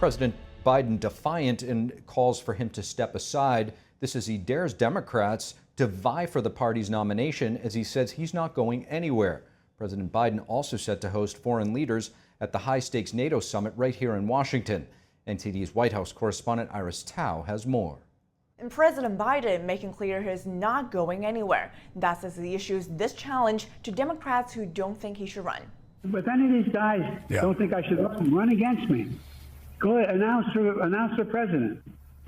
President Biden defiant and calls for him to step aside. This as he dares Democrats to vie for the party's nomination, as he says he's not going anywhere. President Biden also set to host foreign leaders at the high-stakes NATO Summit right here in Washington. NTD's White House correspondent Iris Tao has more. And President Biden making clear he's not going anywhere. That's as he issues this challenge to Democrats who don't think he should run. If any of these guys don't think I should run against me, go ahead, announce for president.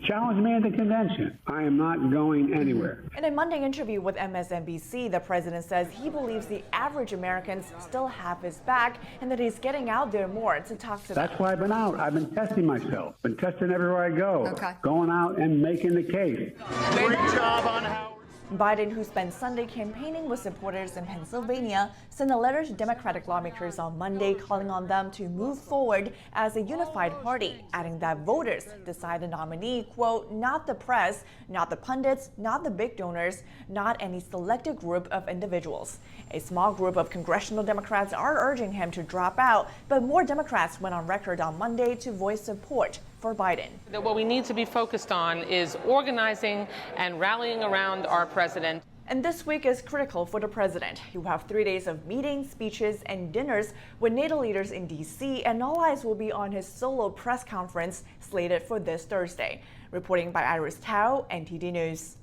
Challenge me at the convention. I am not going anywhere. In a Monday interview with MSNBC, the president says he believes the average Americans still have his back and that he's getting out there more to talk to them. That's why I've been out. I've been testing myself. Been testing everywhere I go. Okay. Going out and making the case. Great job on Howard. Biden, who spent Sunday campaigning with supporters in Pennsylvania, sent a letter to Democratic lawmakers on Monday calling on them to move forward as a unified party, adding that voters decide the nominee, quote, not the press, not the pundits, not the big donors, not any selected group of individuals. A small group of congressional Democrats are urging him to drop out, but more Democrats went on record on Monday to voice support for Biden. What we need to be focused on is organizing and rallying around our president. And this week is critical for the president. He will have 3 days of meetings, speeches, and dinners with NATO leaders in D.C., and all eyes will be on his solo press conference slated for this Thursday. Reporting by Iris Tao, NTD News.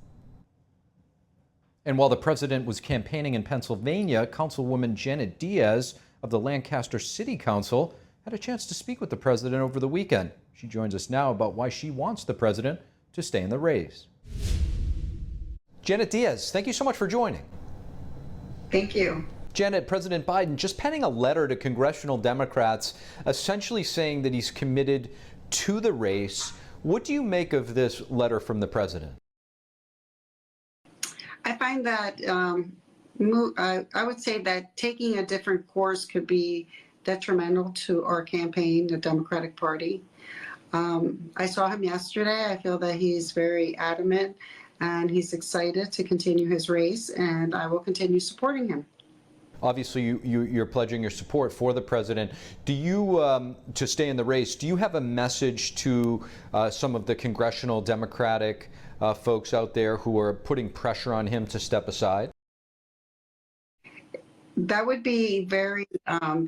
And while the president was campaigning in Pennsylvania, Councilwoman Janet Diaz of the Lancaster City Council had a chance to speak with the president over the weekend. She joins us now about why she wants the president to stay in the race. Janet Diaz, thank you so much for joining. Thank you. Janet, President Biden just penning a letter to congressional Democrats essentially saying that he's committed to the race. What do you make of this letter from the president? I find that I would say that taking a different course could be detrimental to our campaign, the Democratic Party. I saw him yesterday. I feel that he's very adamant and he's excited to continue his race, and I will continue supporting him. Obviously, you're pledging your support for the president. Do you, to stay in the race, do you have a message to some of the congressional Democratic folks out there who are putting pressure on him to step aside? That would be very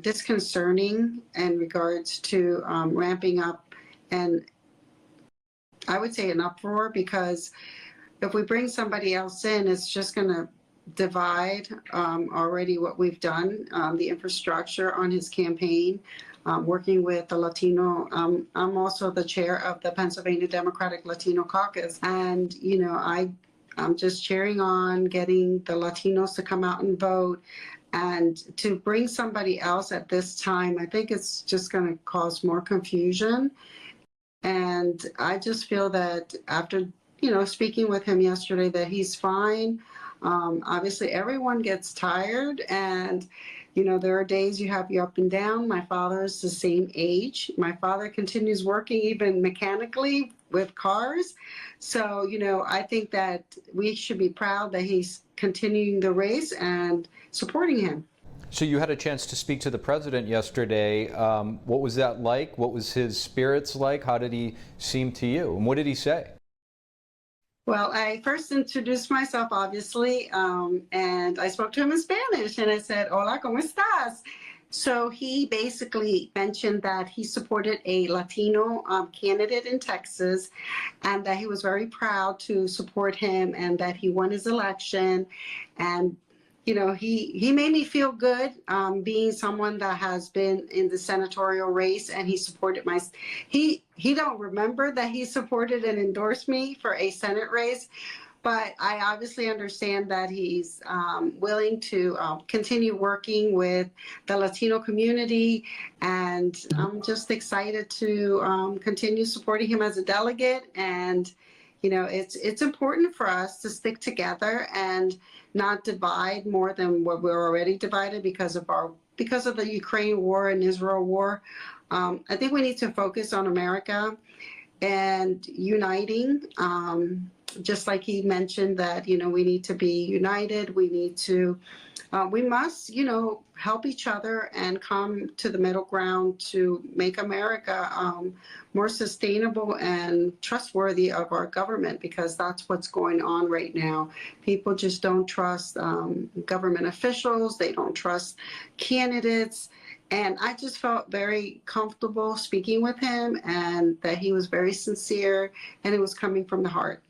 disconcerting in regards to ramping up, and I would say an uproar, because if we bring somebody else in, it's just going to divide already what we've done, the infrastructure on his campaign, working with the Latino. I'm also the chair of the Pennsylvania Democratic Latino Caucus, and I'm just cheering on getting the Latinos to come out and vote. And to bring somebody else at this time, I think it's just going to cause more confusion. And I just feel that after, speaking with him yesterday, that he's fine. Obviously, everyone gets tired, and, there are days you have you up and down. My father is the same age. My father continues working even mechanically with cars. So, I think that we should be proud that he's continuing the race and supporting him. So you had a chance to speak to the president yesterday. What was that like? What was his spirits like? How did he seem to you? And what did he say? Well, I first introduced myself, obviously, and I spoke to him in Spanish, and I said, "Hola, ¿cómo estás?" So he basically mentioned that he supported a Latino candidate in Texas, and that he was very proud to support him, and that he won his election. And he made me feel good, being someone that has been in the senatorial race, and he supported he don't remember that he supported and endorsed me for a Senate race, but I obviously understand that he's willing to continue working with the Latino community, and I'm just excited to continue supporting him as a delegate. And it's important for us to stick together and not divide more than what we're already divided because of the Ukraine war and Israel war. I think we need to focus on America and uniting. just like he mentioned that, we need to be united. We need to, we must, help each other and come to the middle ground to make America more sustainable and trustworthy of our government, because that's what's going on right now. People just don't trust government officials. They don't trust candidates. And I just felt very comfortable speaking with him, and that he was very sincere and it was coming from the heart.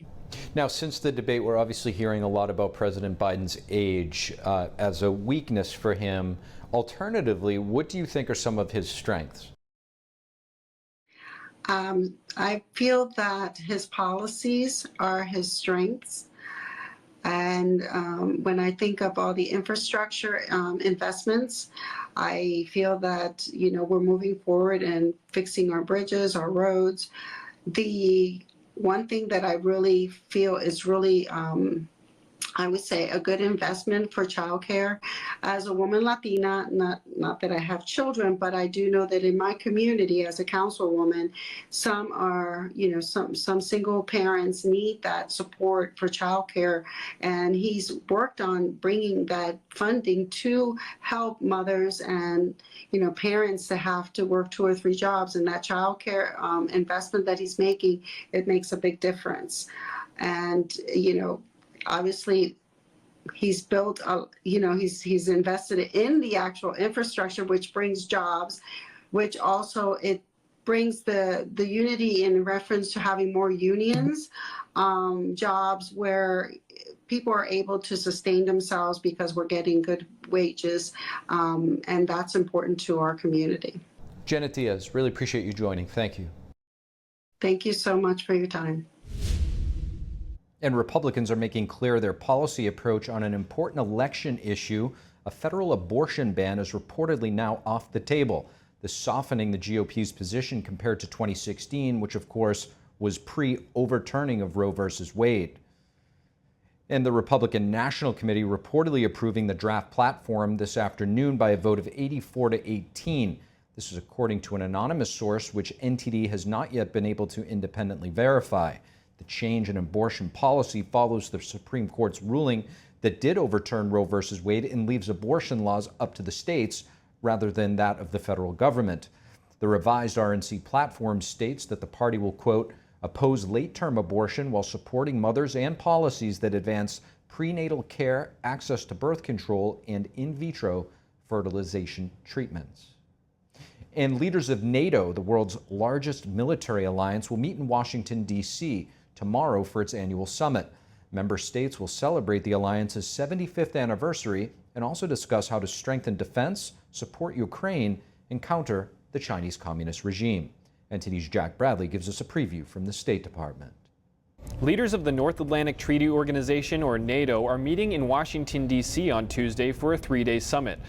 Now, since the debate, we're obviously hearing a lot about President Biden's age as a weakness for him. Alternatively, what do you think are some of his strengths? I feel that his policies are his strengths. And when I think of all the infrastructure investments, I feel that, we're moving forward and fixing our bridges, our roads. The one thing that I really feel is really, I would say, a good investment for childcare. As a woman Latina, not that I have children, but I do know that in my community as a councilwoman, some are, some single parents need that support for childcare. And he's worked on bringing that funding to help mothers and, parents to have to work 2 or 3 jobs. And that childcare investment that he's making, it makes a big difference. And, obviously, he's built, he's invested in the actual infrastructure, which brings jobs, which also it brings the unity in reference to having more unions, jobs where people are able to sustain themselves because we're getting good wages, and that's important to our community. Janet Diaz, really appreciate you joining. Thank you. Thank you so much for your time. And Republicans are making clear their policy approach on an important election issue. A federal abortion ban is reportedly now off the table. This softening the GOP's position compared to 2016, which of course was pre-overturning of Roe versus Wade. And the Republican National Committee reportedly approving the draft platform this afternoon by a vote of 84-18. This is according to an anonymous source, which NTD has not yet been able to independently verify. The change in abortion policy follows the Supreme Court's ruling that did overturn Roe versus Wade and leaves abortion laws up to the states rather than that of the federal government. The revised RNC platform states that the party will, quote, oppose late-term abortion while supporting mothers and policies that advance prenatal care, access to birth control, and in vitro fertilization treatments. And leaders of NATO, the world's largest military alliance, will meet in Washington, D.C. tomorrow for its annual summit. Member states will celebrate the alliance's 75th anniversary and also discuss how to strengthen defense, support Ukraine, and counter the Chinese Communist regime. NTD's Jack Bradley gives us a preview from the State Department. Leaders of the North Atlantic Treaty Organization, or NATO, are meeting in Washington, D.C. on Tuesday for a 3-day summit.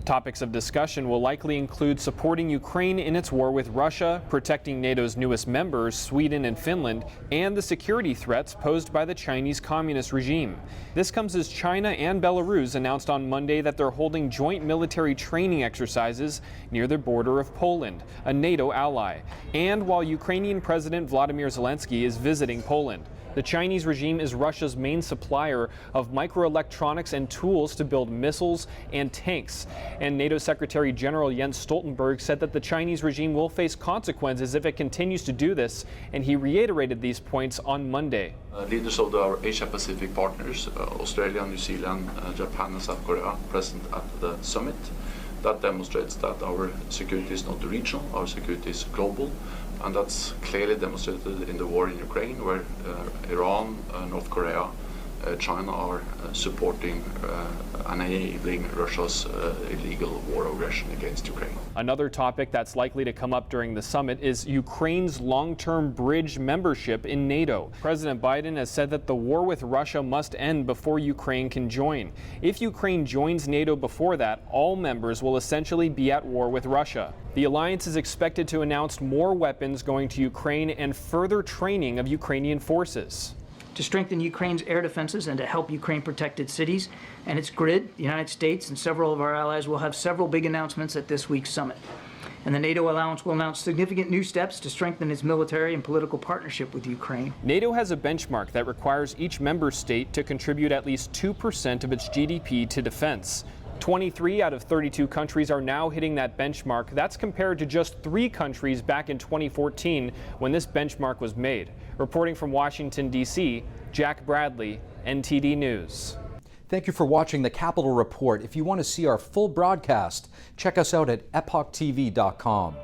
Topics of discussion will likely include supporting Ukraine in its war with Russia, protecting NATO's newest members, Sweden and Finland, and the security threats posed by the Chinese Communist regime. This comes as China and Belarus announced on Monday that they're holding joint military training exercises near the border of Poland, a NATO ally, and while Ukrainian President Vladimir Zelensky is visiting Poland. The Chinese regime is Russia's main supplier of microelectronics and tools to build missiles and tanks. And NATO Secretary General Jens Stoltenberg said that the Chinese regime will face consequences if it continues to do this, and he reiterated these points on Monday. Leaders of our Asia-Pacific partners, Australia, New Zealand, Japan and South Korea, present at the summit. That demonstrates that our security is not regional, our security is global. And that's clearly demonstrated in the war in Ukraine, where Iran, North Korea, China are supporting and enabling Russia's illegal war aggression against Ukraine. Another topic that's likely to come up during the summit is Ukraine's long-term bridge membership in NATO. President Biden has said that the war with Russia must end before Ukraine can join. If Ukraine joins NATO before that, all members will essentially be at war with Russia. The alliance is expected to announce more weapons going to Ukraine and further training of Ukrainian forces. To strengthen Ukraine's air defenses and to help Ukraine protect its cities and its grid, the United States and several of our allies will have several big announcements at this week's summit. And the NATO allowance will announce significant new steps to strengthen its military and political partnership with Ukraine. NATO has a benchmark that requires each member state to contribute at least 2% of its GDP to defense. 23 out of 32 countries are now hitting that benchmark. That's compared to just 3 countries back in 2014 when this benchmark was made. Reporting from Washington, D.C., Jack Bradley, NTD News. Thank you for watching the Capitol Report. If you want to see our full broadcast, check us out at epochtv.com.